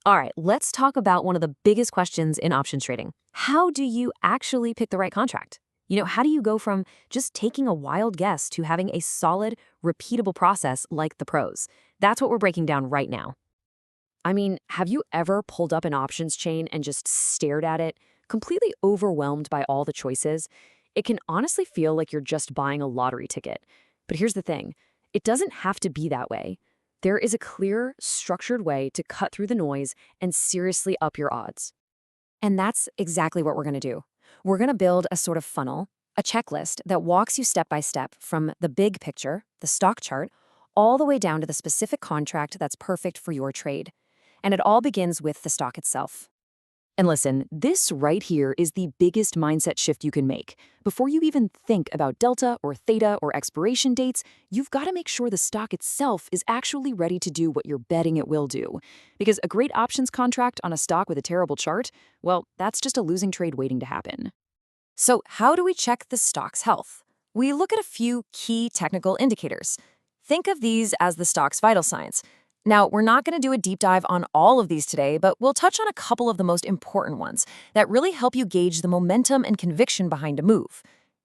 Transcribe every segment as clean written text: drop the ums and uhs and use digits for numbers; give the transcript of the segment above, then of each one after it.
All right, let's talk about one of the biggest questions in options trading. How do you actually pick the right contract? How do you go from just taking a wild guess to having a solid, repeatable process like the pros? That's what we're breaking down right now. Have you ever pulled up an options chain and just stared at it, completely overwhelmed by all the choices? It can honestly feel like you're just buying a lottery ticket. But here's the thing, it doesn't have to be that way. There is a clear, structured way to cut through the noise and seriously up your odds. And that's exactly what we're going to do. We're going to build a sort of funnel, a checklist that walks you step by step from the big picture, the stock chart, all the way down to the specific contract that's perfect for your trade. And it all begins with the stock itself. And listen, this right here is the biggest mindset shift you can make. Before you even think about delta or theta or expiration dates, you've got to make sure the stock itself is actually ready to do what you're betting it will do. Because a great options contract on a stock with a terrible chart, well, that's just a losing trade waiting to happen. So how do we check the stock's health? We look at a few key technical indicators. Think of these as the stock's vital signs. Now, we're not going to do a deep dive on all of these today, but we'll touch on a couple of the most important ones that really help you gauge the momentum and conviction behind a move.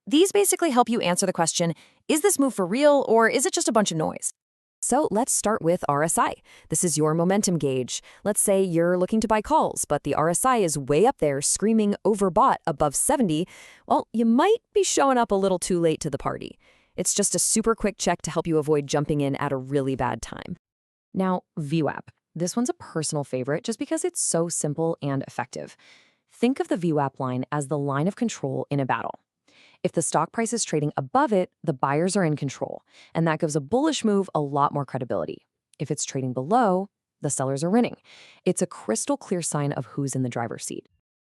These basically help you answer the question, is this move for real or is it just a bunch of noise? So let's start with RSI. This is your momentum gauge. Let's say you're looking to buy calls, but the RSI is way up there screaming overbought above 70. Well, you might be showing up a little too late to the party. It's just a super quick check to help you avoid jumping in at a really bad time. Now, VWAP. This one's a personal favorite just because it's so simple and effective. Think of the VWAP line as the line of control in a battle. If the stock price is trading above it, the buyers are in control, and that gives a bullish move a lot more credibility. If it's trading below, the sellers are winning. It's a crystal clear sign of who's in the driver's seat.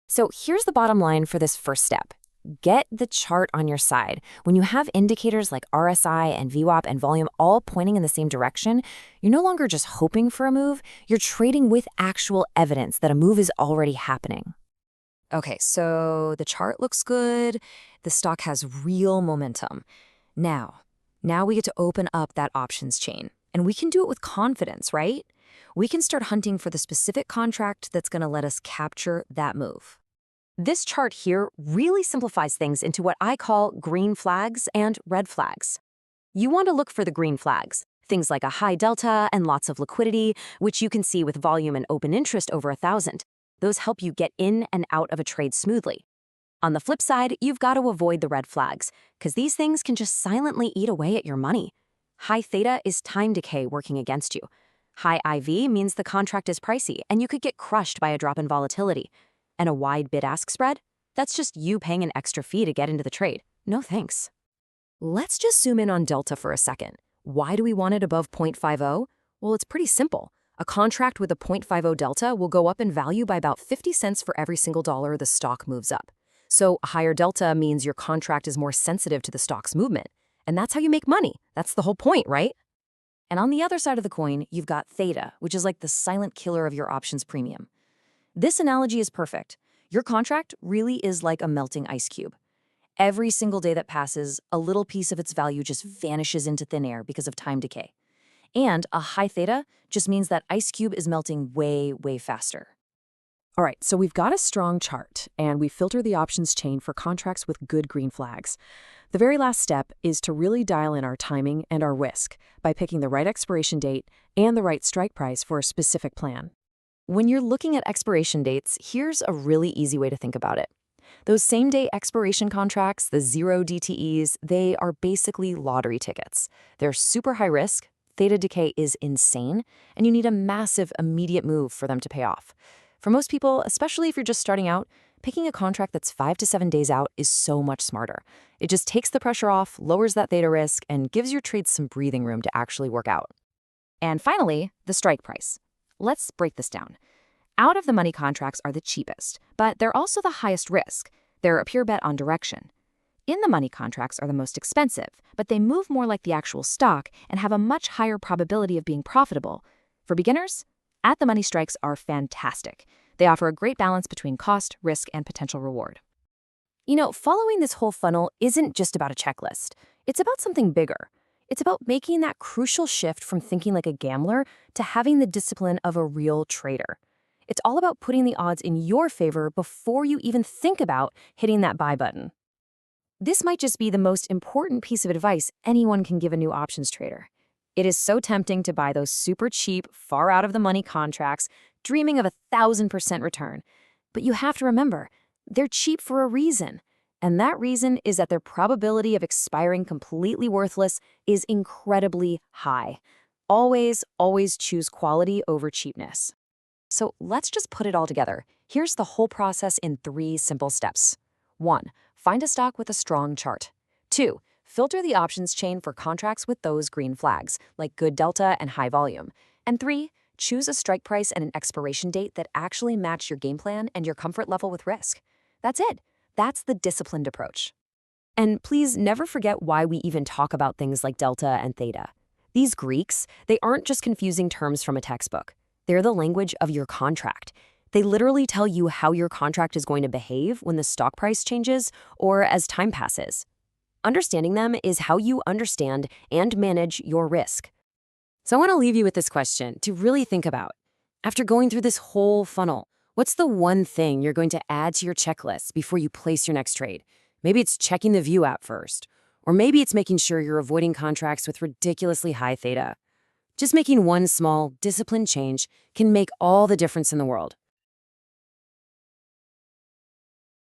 So here's the bottom line for this first step. Get the chart on your side. When you have indicators like RSI and VWAP and volume all pointing in the same direction, you're no longer just hoping for a move, you're trading with actual evidence that a move is already happening. Okay, so the chart looks good, the stock has real momentum. Now we get to open up that options chain, and we can do it with confidence, right? We can start hunting for the specific contract that's going to let us capture that move. This chart here really simplifies things into what I call green flags and red flags. You want to look for the green flags, things like a high delta and lots of liquidity, which you can see with volume and open interest over 1,000. Those help you get in and out of a trade smoothly. On the flip side, you've got to avoid the red flags, because these things can just silently eat away at your money. High theta is time decay working against you. High IV means the contract is pricey, and you could get crushed by a drop in volatility. And a wide bid-ask spread? That's just you paying an extra fee to get into the trade. No thanks. Let's just zoom in on delta for a second. Why do we want it above 0.50? Well, it's pretty simple. A contract with a 0.50 delta will go up in value by about 50 cents for every single dollar the stock moves up. So a higher delta means your contract is more sensitive to the stock's movement. And that's how you make money. That's the whole point, right? And on the other side of the coin, you've got theta, which is like the silent killer of your options premium. This analogy is perfect. Your contract really is like a melting ice cube. Every single day that passes, a little piece of its value just vanishes into thin air because of time decay. And a high theta just means that ice cube is melting way, way faster. All right, so we've got a strong chart, and we filter the options chain for contracts with good green flags. The very last step is to really dial in our timing and our risk by picking the right expiration date and the right strike price for a specific plan. When you're looking at expiration dates, here's a really easy way to think about it. Those same-day expiration contracts, the zero DTEs, they are basically lottery tickets. They're super high risk, theta decay is insane, and you need a massive immediate move for them to pay off. For most people, especially if you're just starting out, picking a contract that's 5 to 7 days out is so much smarter. It just takes the pressure off, lowers that theta risk, and gives your trades some breathing room to actually work out. And finally, the strike price. Let's break this down. Out-of-the-money contracts are the cheapest, but they're also the highest risk. They're a pure bet on direction. In-the-money contracts are the most expensive, but they move more like the actual stock and have a much higher probability of being profitable. For beginners, at-the-money strikes are fantastic. They offer a great balance between cost, risk, and potential reward. Following this whole funnel isn't just about a checklist. It's about something bigger. It's about making that crucial shift from thinking like a gambler to having the discipline of a real trader. It's all about putting the odds in your favor before you even think about hitting that buy button. This might just be the most important piece of advice anyone can give a new options trader. It is so tempting to buy those super cheap, far out of the money contracts, dreaming of 1,000% return. But you have to remember, they're cheap for a reason. And that reason is that their probability of expiring completely worthless is incredibly high. Always, always choose quality over cheapness. So let's just put it all together. Here's the whole process in 3 simple steps. 1. Find a stock with a strong chart. 2. Filter the options chain for contracts with those green flags, like good delta and high volume. And 3. Choose a strike price and an expiration date that actually match your game plan and your comfort level with risk. That's it. That's the disciplined approach. And please never forget why we even talk about things like delta and theta. These Greeks, they aren't just confusing terms from a textbook. They're the language of your contract. They literally tell you how your contract is going to behave when the stock price changes or as time passes. Understanding them is how you understand and manage your risk. So I want to leave you with this question to really think about. After going through this whole funnel, what's the one thing you're going to add to your checklist before you place your next trade? Maybe it's checking the VWAP first, or maybe it's making sure you're avoiding contracts with ridiculously high theta. Just making one small, disciplined change can make all the difference in the world.